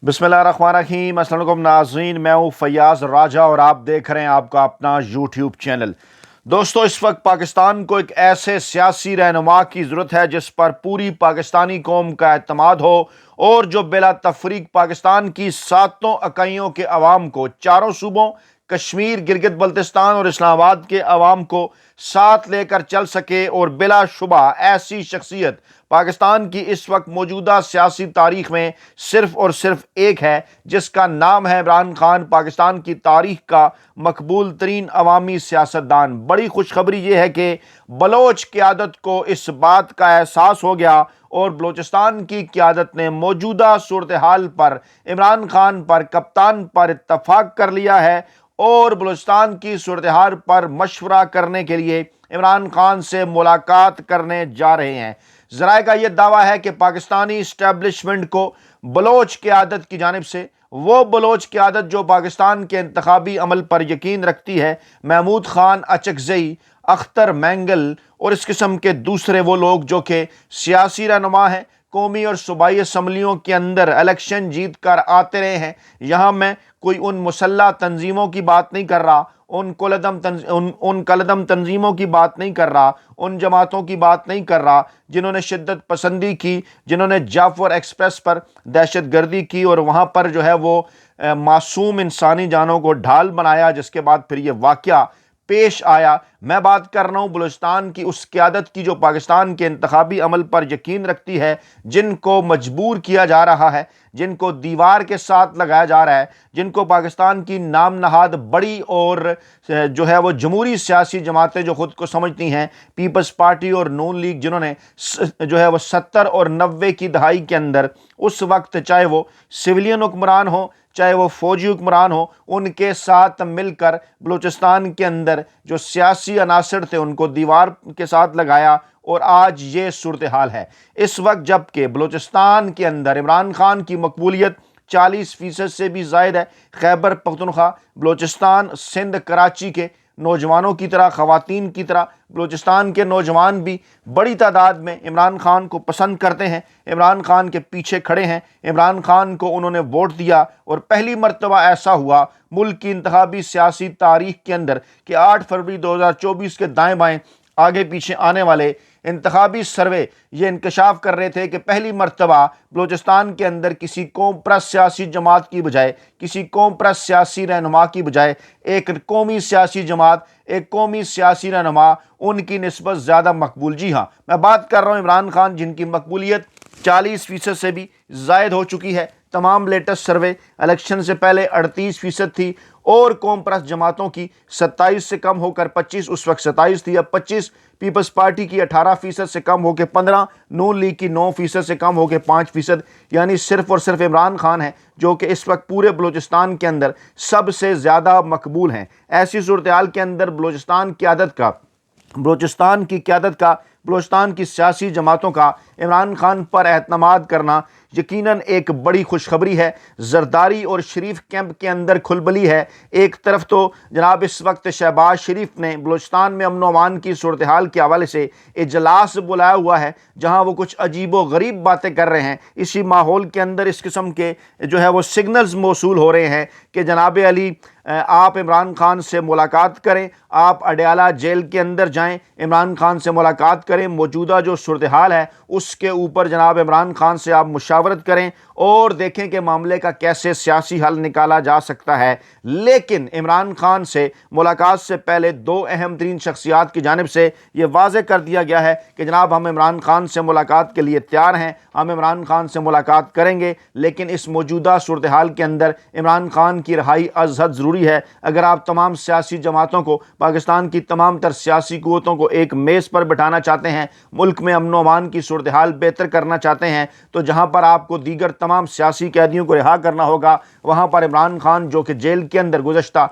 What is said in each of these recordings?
बिस्मिल्लाहिर्रहमानिर्रहीम। अस्सलाम वालेकुम नाज़रीन, मैं हूँ फैयाज़ राजा और आप देख रहे हैं आपका अपना यूट्यूब चैनल। दोस्तों, इस वक्त पाकिस्तान को एक ऐसे सियासी रहनुमा की ज़रूरत है जिस पर पूरी पाकिस्तानी कौम का एतमाद हो और जो बिला तफरीक पाकिस्तान की सातों इकाइयों के अवाम को, चारों सूबों कश्मीर, गिलगित बल्तिस्तान और इस्लामाबाद के अवाम को साथ लेकर चल सके। और बिलाशुबा ऐसी शख्सियत पाकिस्तान की इस वक्त मौजूदा सियासी तारीख में सिर्फ और सिर्फ एक है, जिसका नाम है इमरान खान, पाकिस्तान की तारीख का मकबूल तरीन अवामी सियासतदान। बड़ी खुशखबरी ये है कि बलोच क़यादत को इस बात का एहसास हो गया और बलूचिस्तान की क़यादत ने मौजूदा सूरत हाल पर, इमरान खान पर, कप्तान पर इत्तफाक कर लिया है और बलूचिस्तान की सूरत हाल पर मशवरा करने के लिए इमरान खान से मुलाकात करने जा रहे हैं। ज़राए का यह दावा है कि पाकिस्तानी इस्टेब्लिशमेंट को बलोच क़यादत की जानिब से, वो बलोच क़यादत जो पाकिस्तान के इंतखाबी अमल पर यकीन रखती है, महमूद खान अचकज़ई, अख्तर मैंगल और इस किस्म के दूसरे वो लोग जो कि सियासी रहनुमा हैं, कौमी और सूबाई असम्बलियों के अंदर इलेक्शन जीत कर आते रहे हैं। यहाँ मैं कोई उन मुसल्लह तंजीमों की बात नहीं कर रहा, उन कलदम तंजीमों की बात नहीं कर रहा, उन जमातों की बात नहीं कर रहा जिन्होंने शिद्दत पसंदी की, जिन्होंने जाफर एक्सप्रेस पर दहशत गर्दी की और वहाँ पर जो है वो मासूम इंसानी जानों को ढाल बनाया, जिसके बाद फिर ये वाक़या पेश आया। मैं बात कर रहा हूँ बलूचिस्तान की उस क़यादत की जो पाकिस्तान के इंतखाबी अमल पर यकीन रखती है, जिनको मजबूर किया जा रहा है, जिनको दीवार के साथ लगाया जा रहा है, जिनको पाकिस्तान की नाम नहाद बड़ी और जो है वो जमहूरी सियासी जमातें जो ख़ुद को समझती हैं, पीपल्स पार्टी और नून लीग, जिन्होंने जो है वो 70 और 90 की दहाई के अंदर उस वक्त चाहे वो सिविलियन हुक्मरान हो, चाहे वो फौजी हुक्मरान हो, उनके साथ मिलकर बलूचिस्तान के अंदर जो सियासी अनासर थे उनको दीवार के साथ लगाया और आज ये सूरत हाल है। इस वक्त जबकि बलूचिस्तान के अंदर इमरान खान की मकबूलियत 40% से भी ज़ायद है। खैबर पख्तूनख्वा, बलूचिस्तान, सिंध, कराची के नौजवानों की तरह, ख़वातीन की तरह बलूचिस्तान के नौजवान भी बड़ी तादाद में इमरान खान को पसंद करते हैं, इमरान खान के पीछे खड़े हैं, इमरान खान को उन्होंने वोट दिया। और पहली मर्तबा ऐसा हुआ मुल्क की इंतखाबी सियासी तारीख के अंदर कि 8 फरवरी 2024 के दाएँ बाएँ आगे पीछे आने वाले इंतखाबी सर्वे ये इंकशाफ कर रहे थे कि पहली मर्तबा बलूचिस्तान के अंदर किसी कौम परस्त सियासी जमात की बजाय, किसी कौम परस्त सियासी रहनुमा की बजाय एक कौमी सियासी जमात, एक कौमी सियासी रहनुमा, उनकी निस्बत ज़्यादा मकबूल। जी हाँ, मैं बात कर रहा हूँ इमरान खान, जिनकी मकबूलियत 40% से भी ज़ायद हो चुकी है। तमाम लेटेस्ट सर्वे इलेक्शन से पहले 38% थी और कौम परस्त जमातों की 27 से कम होकर 25, उस वक्त 27 थी, अब 25, पीपल्स पार्टी की 18% से कम होकर 15, नून लीग की 9% से कम होकर 5%। यानी सिर्फ और सिर्फ इमरान खान है जो कि इस वक्त पूरे बलूचिस्तान के अंदर सबसे ज़्यादा मकबूल हैं। ऐसी सूरत हाल के अंदर बलूचिस्तान की क़यादत का, बलूचिस्तान की सियासी जमातों का इमरान खान पर एतमाद करना यकीनन एक बड़ी खुशखबरी है। जरदारी और शरीफ कैंप के अंदर खुलबली है। एक तरफ तो जनाब इस वक्त शहबाज शरीफ ने बलूचिस्तान में अमन व अमान की सूरत हाल के हवाले से इजलास बुलाया हुआ है, जहां वो कुछ अजीब व गरीब बातें कर रहे हैं। इसी माहौल के अंदर इस किस्म के जो है वो सिग्नल्स मौसूल हो रहे हैं कि जनाब अली आप इमरान खान से मुलाकात करें, आप अडयाला जेल के अंदर जाएं, इमरान खान से मुलाकात करें, मौजूदा जो सूरत हाल है उसके ऊपर जनाब इमरान खान से आप मुशावरत करें और देखें कि मामले का कैसे सियासी हल निकाला जा सकता है। लेकिन इमरान खान से मुलाकात से पहले दो अहम तरीन शख्सियात की जानिब से ये वाज़ेह कर दिया गया है कि जनाब हम इमरान खान से मुलाकात के लिए तैयार हैं, हम इमरान खान से मुलाकात करेंगे, लेकिन इस मौजूदा सूरत हाल के अंदर इमरान खान की रहाई अज़ हद ज़रूरी है। अगर आप तमाम सियासी जमातों को, पाकिस्तान की तमाम तर सियासी क़ुव्वतों को एक मेज़ पर बिठाना चाहते हैं, मुल्क में अमन व अमान की सूरत हाल बेहतर करना चाहते हैं, तो जहाँ पर आपको दीगर तमाम सियासी कैदियों को रिहा करना होगा, वहाँ पर इमरान खान जो कि जेल के अंदर गुज़श्ता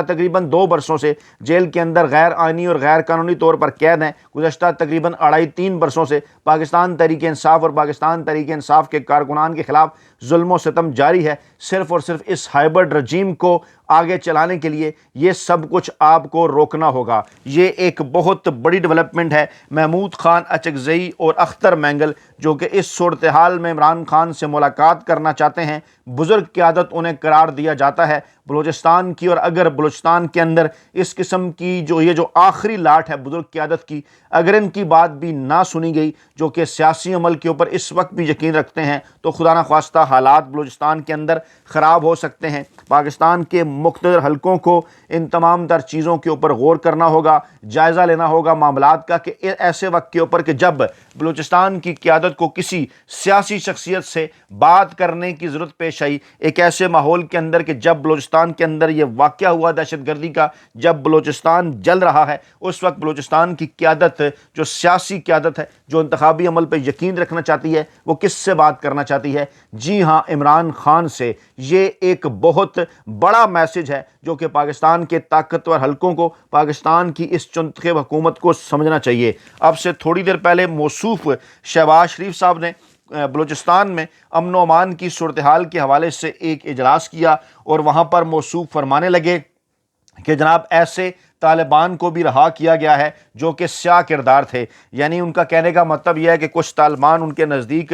तकरीबन 2 बरसों से जेल के अंदर गैर आइनी और गैर कानूनी तौर पर कैद हैं, गुज़श्ता तकरीबन 2.5-3 बरसों से पाकिस्तान तहरीक इंसाफ और पाकिस्तान तहरीक इंसाफ के कारकुनान के खिलाफ जुल्म व सितम जारी है। सिर्फ और सिर्फ इस हाइब्रिड रजीम को آگے چلانے کے لیے یہ سب کچھ آپ کو روکنا ہوگا۔ یہ ایک بہت بڑی ڈیولپمنٹ ہے۔ محمود خان اچکزئی اور اختر مینگل جو کہ اس صورتحال میں عمران خان سے ملاقات کرنا چاہتے ہیں، بزرگ قیادت انہیں قرار دیا جاتا ہے بلوچستان کی، اور اگر بلوچستان کے اندر اس قسم کی یہ جو آخری لاٹ ہے بزرگ قیادت کی، اگر ان کی بات بھی نہ سنی گئی، جو کہ سیاسی عمل کے اوپر اس وقت بھی یقین رکھتے ہیں، تو خدا نخواستہ حالات بلوچستان کے اندر خراب ہو سکتے ہیں۔ پاکستان کے مقتدر حلقوں کو ان تمام تر چیزوں کے اوپر غور کرنا ہوگا، جائزہ لینا ہوگا معاملات کا، کہ ایسے وقت کے اوپر کہ جب بلوچستان کی قیادت کو کسی سیاسی شخصیت سے بات کرنے کی ضرورت پیش آئی، ایک ایسے ماحول کے اندر کہ جب بلوچستان کے اندر یہ واقعہ ہوا دہشت گردی کا، جب بلوچستان جل رہا ہے، اس وقت بلوچستان کی قیادت، جو سیاسی قیادت ہے، جو انتخابی عمل پہ یقین رکھنا چاہتی ہے، وہ کس سے بات کرنا چاہتی ہے؟ جی ہاں، عمران خان سے۔ یہ ایک بہت بڑا میسج ہے جو کہ پاکستان کے طاقتور حلقوں کو، پاکستان کی اس چنتخب حکومت کو سمجھنا چاہیے۔ اب سے تھوڑی دیر پہلے موصوف شہباز شریف صاحب نے بلوچستان میں امن و امان کی صورتحال کے حوالے سے ایک اجلاس کیا، اور وہاں پر موصوف فرمانے لگے کہ جناب ایسے طالبان کو بھی رہا کیا گیا ہے جو کہ سیاہ کردار تھے۔ یعنی ان کا کہنے کا مطلب یہ ہے کہ کچھ طالبان ان کے نزدیک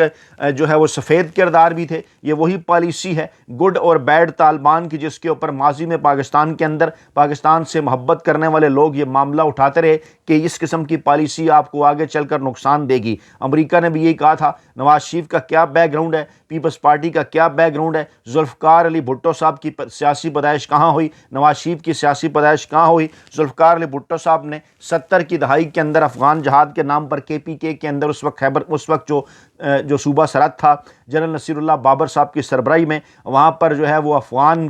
جو ہے وہ سفید کردار بھی تھے۔ یہ وہی پالیسی ہے گڈ اور بیڈ طالبان کی، جس کے اوپر ماضی میں پاکستان کے اندر پاکستان سے محبت کرنے والے لوگ یہ معاملہ اٹھاتے رہے کہ اس قسم کی پالیسی آپ کو آگے چل کر نقصان دے گی۔ امریکہ نے بھی یہی کہا تھا۔ نواز شریف کا کیا بیک گراؤنڈ ہے، پیپلز پارٹی کا کیا بیک گراؤنڈ ہے، ذوالفقار علی بھٹو صاحب کی سیاسی پیدائش کہاں ہوئی، نواز شریف کی سیاسی پیدائش کہاں ہوئی؟ ذوالفقار علی بھٹو صاحب نے 70 کی دہائی کے اندر افغان جہاد کے نام پر KPK کے اندر اس وقت جو صوبہ سرحد تھا جنرل نصیر اللہ بابر صاحب کی سربراہی میں، وہاں پر جو ہے وہ افغان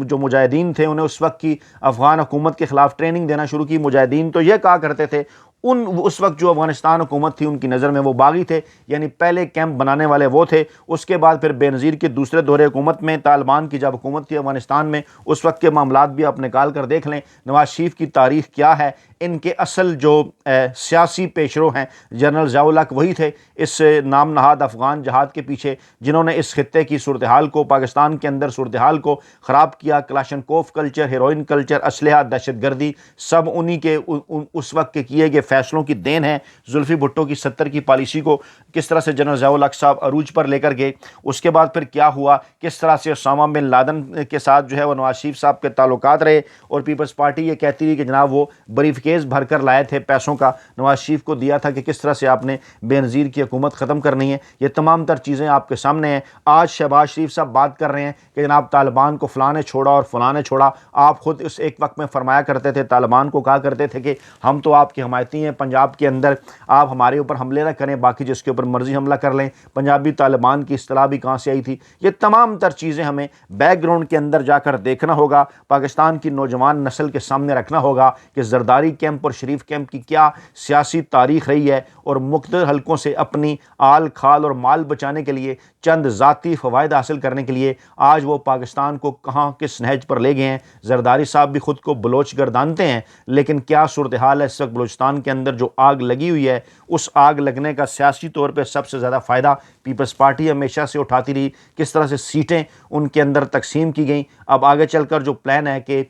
جو مجاہدین تھے انہیں اس وقت کی افغان حکومت کے خلاف ٹریننگ دینا شروع کی۔ مجاہدین تو یہ کہا کرتے تھے، اس وقت جو افغانستان حکومت تھی ان کی نظر میں وہ باغی تھے، یعنی پہلے کیمپ بنانے والے وہ تھے۔ اس کے بعد پھر بے نظیر کے دوسرے دورے حکومت میں، طالبان کی جب حکومت تھی افغانستان میں، اس وقت کے معاملات بھی آپ نکال کر دیکھ لیں۔ نواز شریف کی تاریخ کیا ہے، ان کے اصل جو سیاسی پیشرو ہیں جنرل ضیاء الحق وہی تھے اس نام نہاد افغان جہاد کے پیچھے، جنہوں نے اس خطے کی صورتحال کو، پاکستان کے اندر صورتحال کو خراب کیا۔ کلاشنکوف کلچر، ہیروئن کلچر، اسلحہ، دہشت گردی، سب انہی کے اس وقت کے کیے گئے فیصلوں کی دین ہے۔ زلفی بھٹو کی 70 کی پالیسی کو کس طرح سے جنرل ضیاء الحق صاحب عروج پر لے کر گئے، اس کے بعد پھر کیا ہوا، کس طرح سے اسامہ بن لادن کے ساتھ جو ہے وہ نواز شریف صاحب کے تعلقات رہے، اور پیپلز پارٹی یہ کہتی رہی کہ جناب وہ بریف کیس بھر کر لائے تھے پیسوں کا، نواز شریف کو دیا تھا کہ کس طرح سے آپ نے بے نظیر کی حکومت ختم کرنی ہے۔ یہ تمام تر چیزیں آپ کے سامنے ہیں۔ آج شہباز شریف صاحب بات کر رہے ہیں کہ جناب طالبان کو فلاں نے چھوڑا اور فلاں نے چھوڑا۔ آپ خود اس ایک وقت میں فرمایا کرتے تھے، طالبان کو کہا کرتے تھے کہ ہم تو آپ کے حمایتی ہیں، پنجاب کے اندر آپ ہمارے اوپر حملے نہ کریں، باقی جس کے اوپر مرضی حملہ کر لیں۔ پنجابی طالبان کی اصطلاح بھی کہاں سے آئی تھی؟ یہ تمام تر چیزیں ہمیں بیک گراؤنڈ کے اندر جا کر دیکھنا ہوگا، پاکستان کی نوجوان نسل کے سامنے رکھنا ہوگا کہ زرداری کیمپ اور شریف کیمپ کی کیا سیاسی تاریخ رہی ہے، اور مقتدر حلقوں سے اپنی آل کھال اور مال بچانے کے لیے، چند ذاتی فوائد حاصل کرنے کے لیے آج وہ پاکستان کو کہاں کس نہج پر لے گئے ہیں۔ زرداری صاحب بھی خود کو بلوچ گردانتے ہیں، لیکن کیا صورتحال ہے اس وقت بلوچستان کے اندر جو آگ لگی ہوئی ہے، اس آگ لگنے کا سیاسی طور پہ سب سے زیادہ فائدہ پیپلز پارٹی ہمیشہ سے اٹھاتی رہی۔ کس طرح سے سیٹیں ان کے اندر تقسیم کی گئیں۔ اب آگے چل کر جو پلان ہے کہ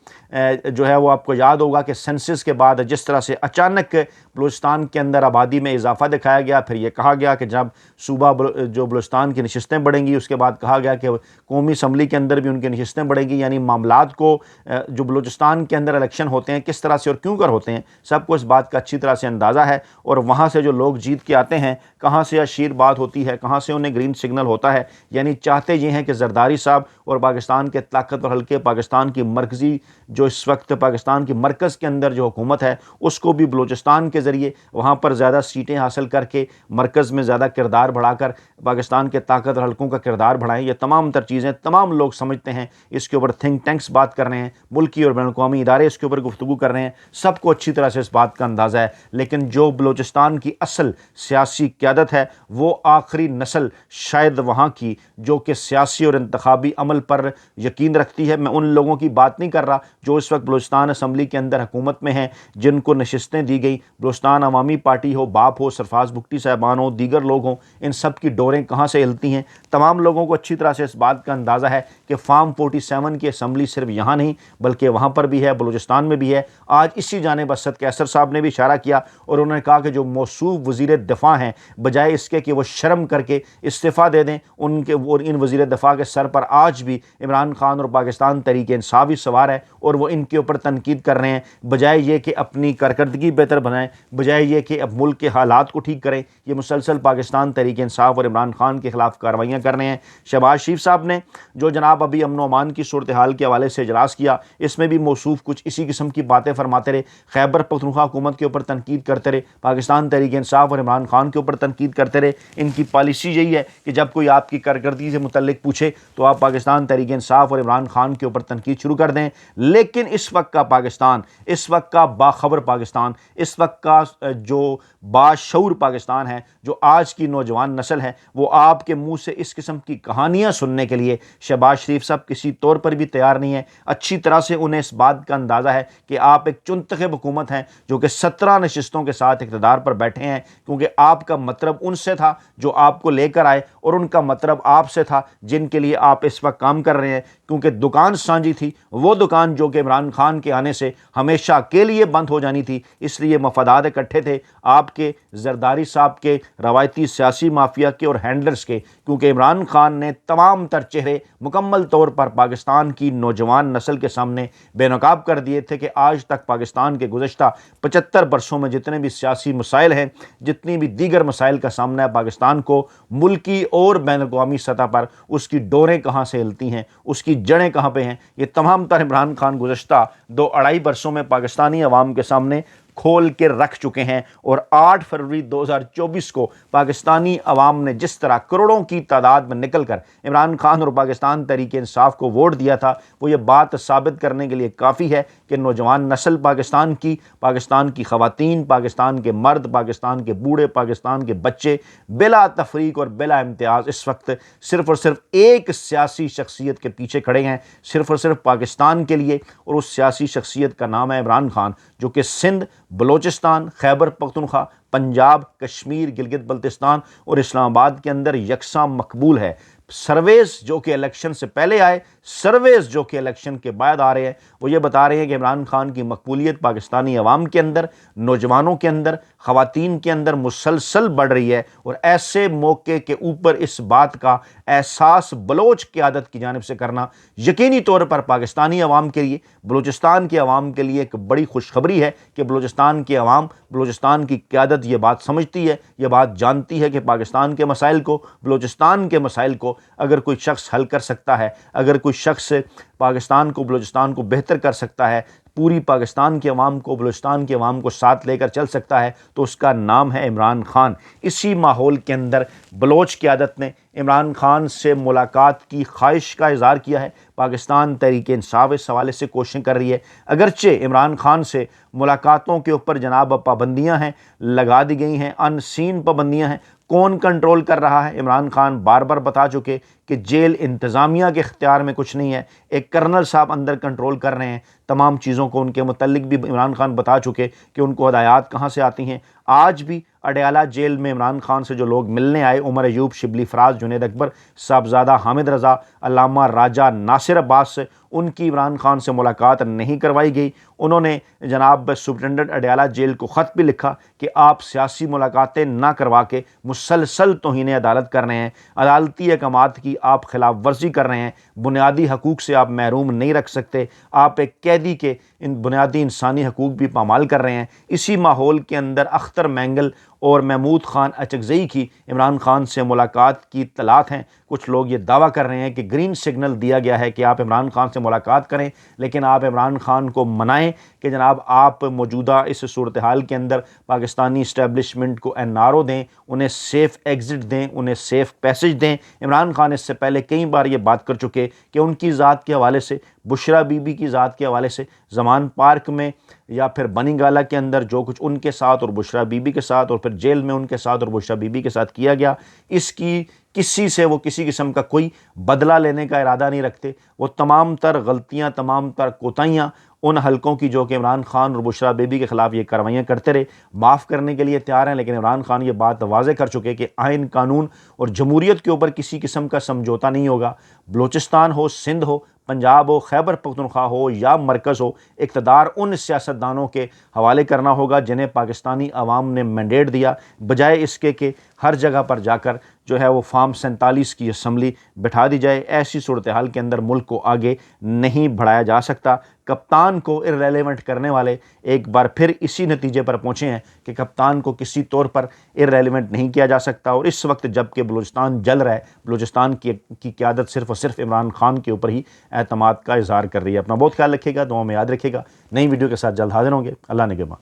جو ہے وہ آپ کو یاد ہوگا کہ سینسس کے بعد جس طرح سے اچانک بلوچستان کے اندر آبادی میں اضافہ دکھایا گیا، پھر یہ کہا گیا کہ جب صوبہ جو بلوچستان کی نشستیں بڑھیں گی، اس کے بعد کہا گیا کہ قومی اسمبلی کے اندر بھی ان کی نشستیں بڑھیں گی۔ یعنی معاملات کو جو بلوچستان کے اندر الیکشن ہوتے ہیں کس طرح سے اور کیوں کر ہوتے ہیں، سب کو اس بات کا اچھی طرح سے اندازہ ہے، اور وہاں سے جو لوگ جیت کے آتے ہیں کہاں سے آشیرواد ہوتی ہے، کہاں سے انہیں گرین سگنل ہوتا ہے۔ یعنی چاہتے یہ ہیں کہ زرداری صاحب اور پاکستان کے طاقتور حلقے، پاکستان کی مرکزی جو اس وقت پاکستان کی مرکز کے اندر جو حکومت ہے، اس کو بھی بلوچستان کے ذریعے وہاں پر زیادہ سیٹیں حاصل کر کے مرکز میں زیادہ کردار بڑھا کر پاکستان کے طاقتور حلقوں کا کردار بڑھائیں۔ یہ تمام تر چیزیں تمام لوگ سمجھتے ہیں، اس کے اوپر تھنک ٹینکس بات کر رہے ہیں، ملکی اور بین الاقوامی ادارے اس کے اوپر گفتگو کر رہے ہیں، سب کو اچھی طرح سے اس بات کا اندازہ ہے۔ لیکن جو بلوچستان کی اصل سیاسی قیادت ہے، وہ آخری نسل شاید وہاں کی جو کہ سیاسی اور انتخابی عمل پر یقین رکھتی ہے۔ میں ان لوگوں کی بات نہیں کر رہا جو اس وقت بلوچستان اسمبلی کے اندر حکومت میں ہیں، जिनको नशिस्तें दी गई, बलूचिस्तान अवामी पार्टी हो, बाप हो, सरफराज भुट्टी साहबान हो, दीगर लोग हों, इन सब की डोरें कहाँ से हिलती हैं। तमाम लोगों को अच्छी तरह से इस बात का अंदाज़ा है कि फार्म 47 की असम्बली सिर्फ यहाँ नहीं बल्कि वहाँ पर भी है, बलूचिस्तान में भी है। आज इसी जानिब असद कैसर साहब ने भी इशारा किया और उन्होंने कहा कि जो मौसूफ वज़ीर दिफ़ा हैं, बजाय इसके कि वो शर्म करके इस्तीफ़ा दे दें, उनके और इन वज़ीर दिफ़ा के सर पर आज भी इमरान खान और पाकिस्तान तहरीक इंसाफ ही सवार है और वो इनके ऊपर तनकीद कर रहे हैं। बजाय ये कि अपनी कारकर्दगी बेहतर बनाएं, बजाय ये कि अब मुल्क के हालात को ठीक करें, ये मुसलसल पाकिस्तान तहरीक इंसाफ और इमरान खान के खिलाफ कार्रवाइयाँ कर रहे हैं। शहबाज शरीफ साहब ने जो जनाब अभी अमन अमान की सूरत हाल के हवाले से इजलास किया, इसमें भी मौसूफ कुछ इसी किस्म की बातें फरमाते रहे। खैबर पख्तूनख्वा हुकूमत के ऊपर तनकीद करते रहे, पाकिस्तान तहरीक इंसाफ और इमरान खान के ऊपर तनकीद करते रहे। इनकी पॉलिसी यही है कि जब कोई आपकी कारकर्दगी से मुतल्लिक पूछे तो आप पाकिस्तान तहरीक इंसाफ और इमरान खान के ऊपर तनकीद शुरू कर दें। लेकिन इस वक्त का पाकिस्तान, इस वक्त का बाखबर पाकिस्तान, इस वक्त का जो बाशऊर पाकिस्तान है, जो आज की नौजवान नस्ल है, वो आपके मुंह से इस किस्म की कहानियां सुनने के लिए शहबाज शरीफ साहब किसी तौर पर भी तैयार नहीं है। अच्छी तरह से उन्हें इस बात का अंदाज़ा है कि आप एक चुनतखब हुकूमत हैं जो कि 17 नशिस्तों के साथ इक़्तिदार पर बैठे हैं, क्योंकि आपका मतलब उनसे था जो आपको लेकर आए और उनका मतलब आपसे था जिनके लिए आप इस वक्त काम कर रहे हैं। क्योंकि दुकान सांझी थी, वो दुकान जो कि इमरान खान के आने से हमेशा के लिए बंद हो जानी थी, इसलिए मफादात इकट्ठे थे आपके, जरदारी साहब के, रवायती सियासी माफिया के और हैंडलर्स के। क्योंकि इमरान खान ने तमाम तर चेहरे मुकम्मल तौर पर पाकिस्तान की नौजवान नस्ल के सामने बेनकाब कर दिए थे कि आज तक पाकिस्तान के गुज़श्ता 75 बरसों में जितने भी सियासी मसाइल हैं, जितनी भी दीगर मसाइल का सामना है पाकिस्तान को मुल्की और बैनुल-अक़वामी सतह पर, उसकी डोरें कहाँ से हिलती हैं, उसकी जड़ें कहाँ पे हैं, ये तमाम तर इमरान खान गुज़श्ता 2-2.5 बरसों में पाकिस्तानी अवाम के सामने खोल के रख चुके हैं। और 8 फरवरी 2024 को पाकिस्तानी अवाम ने जिस तरह करोड़ों की तादाद में निकल कर इमरान खान और पाकिस्तान तहरीक इंसाफ को वोट दिया था, वो ये बात साबित करने के लिए काफ़ी है कि नौजवान नस्ल पाकिस्तान की ख़वातीन, पाकिस्तान के मर्द, पाकिस्तान के बूढ़े, पाकिस्तान के बच्चे बिला तफरीक और बिला इम्तियाज़ इस वक्त सिर्फ़ और सिर्फ एक सियासी शख्सियत के पीछे खड़े हैं, सिर्फ़ और सिर्फ पाकिस्तान के लिए। और उस सियासी शख्सियत का नाम है इमरान खान, जो कि सिंध, बलोचिस्तान, खैबर पख्तूनख्वा, पंजाब, कश्मीर, गिलगित बल्तिस्तान और इस्लामाबाद के अंदर यकसा मकबूल है। सर्वेस जो कि इलेक्शन से पहले आए, सर्वेस जो कि इलेक्शन के बाद आ रहे हैं, वो ये बता रहे हैं कि इमरान खान की मकबूलियत पाकिस्तानी अवाम के अंदर, नौजवानों के अंदर, ख़वातीन के अंदर मुसलसल बढ़ रही है। और ऐसे मौके के ऊपर इस बात का एहसास बलोच क़यादत की जानिब से करना यकीनी तौर पर पाकिस्तानी अवाम के लिए, बलूचिस्तान के अवाम के लिए एक बड़ी खुशखबरी है कि बलूचिस्तान के अवाम, बलूचिस्तान की क़यादत ये बात समझती है, ये बात जानती है कि पाकिस्तान के मसाइल को, बलूचिस्तान के मसाइल को अगर कोई शख्स हल कर सकता है, अगर कोई शख्स पाकिस्तान को, बलूचिस्तान को बेहतर कर सकता है, पूरी पाकिस्तान के अवाम को, बलूचिस्तान के अवाम को साथ लेकर चल सकता है, तो उसका नाम है इमरान खान। इसी माहौल के अंदर बलोच क़यादत ने इमरान खान से मुलाकात की ख्वाहिश का इज़हार किया है। पाकिस्तान तहरीक इंसाफ इस हवाले से कोशिश कर रही है। अगरचे इमरान खान से मुलाकातों के ऊपर जनाब पाबंदियाँ हैं, लगा दी गई हैं, अनसीन पाबंदियाँ हैं। कौन कंट्रोल कर रहा है? इमरान खान बार बार बता चुके कि जेल इंतज़ामिया के इख्तियार में कुछ नहीं है, एक कर्नल साहब अंदर कंट्रोल कर रहे हैं तमाम चीज़ों को। उनके मुतल्लिक भी इमरान खान बता चुके कि उनको हदायत कहाँ से आती हैं। आज भी अडयाला जेल में इमरान खान से जो लोग मिलने आए, उमर अयूब, शिबली फराज, जुनैद अकबर, साहबजादा हामिद रज़ा, अल्लामा राजा नासिर अब्बास से, उनकी इमरान खान से मुलाकात नहीं करवाई गई। उन्होंने जनाब सुप्रिटेंडेंट अडयाला जेल को ख़त भी लिखा कि आप सियासी मुलाकातें ना करवा के मुसलसल तौहीन अदालत कर रहे हैं, अदालती अहकामात की आप खिलाफ वर्जी कर रहे हैं, बुनियादी हकूक़ से आप महरूम नहीं रख सकते, आप एक कैदी के इन बुनियादी इंसानी हकूक़ भी पामाल कर रहे हैं। इसी माहौल के अंदर अख्तर मैंगल और महमूद खान अचकज़ई की इमरान खान से मुलाकात की तलात हैं। कुछ लोग ये दावा कर रहे हैं कि ग्रीन सिग्नल दिया गया है कि आप इमरान खान से मुलाकात करें, लेकिन आप इमरान खान को मनाएं कि जनाब आप मौजूदा इस सूरत हाल के अंदर पाकिस्तानी इस्टेब्लिशमेंट को NRO दें, उन्हें सेफ़ एग्ज़िट दें, उन्हें सेफ़ पैसेज दें। इमरान खान इससे पहले कई बार ये बात कर चुके कि उनकी ज़ात के हवाले से, बुशरा बीबी की ज़ात के हवाले से ज़मान पार्क में या फिर बनीगाला के अंदर जो कुछ उनके साथ और बुशरा बीबी के साथ और फिर जेल में उनके साथ और बुशरा बीबी के साथ किया गया, इसकी किसी से वो किसी किस्म का कोई बदला लेने का इरादा नहीं रखते। वो तमाम तर गलतियाँ, तमाम तर कोताहियाँ ان حلقوں کی جو کہ عمران خان اور بشرا بیبی کے خلاف یہ کارروائیاں کرتے رہے، معاف کرنے کے لیے تیار ہیں، لیکن عمران خان یہ بات واضح کر چکے کہ آئین، قانون اور جمہوریت کے اوپر کسی قسم کا سمجھوتا نہیں ہوگا۔ بلوچستان ہو، سندھ ہو، پنجاب ہو، خیبر پختونخوا ہو یا مرکز ہو، اقتدار ان سیاستدانوں کے حوالے کرنا ہوگا جنہیں پاکستانی عوام نے مینڈیٹ دیا، بجائے اس کے کہ ہر جگہ پر جا کر جو ہے وہ فارم 47 کی اسمبلی بٹھا دی جائے۔ ایسی صورتحال کے اندر ملک کو آگے نہیں بڑھایا جا سکتا۔ کپتان کو ارریلیونٹ کرنے والے ایک بار پھر اسی نتیجے پر پہنچے ہیں کہ کپتان کو کسی طور پر ارریلیونٹ نہیں کیا جا سکتا، اور اس وقت جب کہ بلوچستان جل رہا ہے، بلوچستان کی قیادت صرف اور صرف عمران خان کے اوپر ہی اعتماد کا اظہار کر رہی ہے۔ اپنا بہت خیال رکھیے گا، دعاؤں میں یاد رکھیے گا۔ نئی ویڈیو کے ساتھ جلد حاضر ہوں گے۔ اللہ نگہباں۔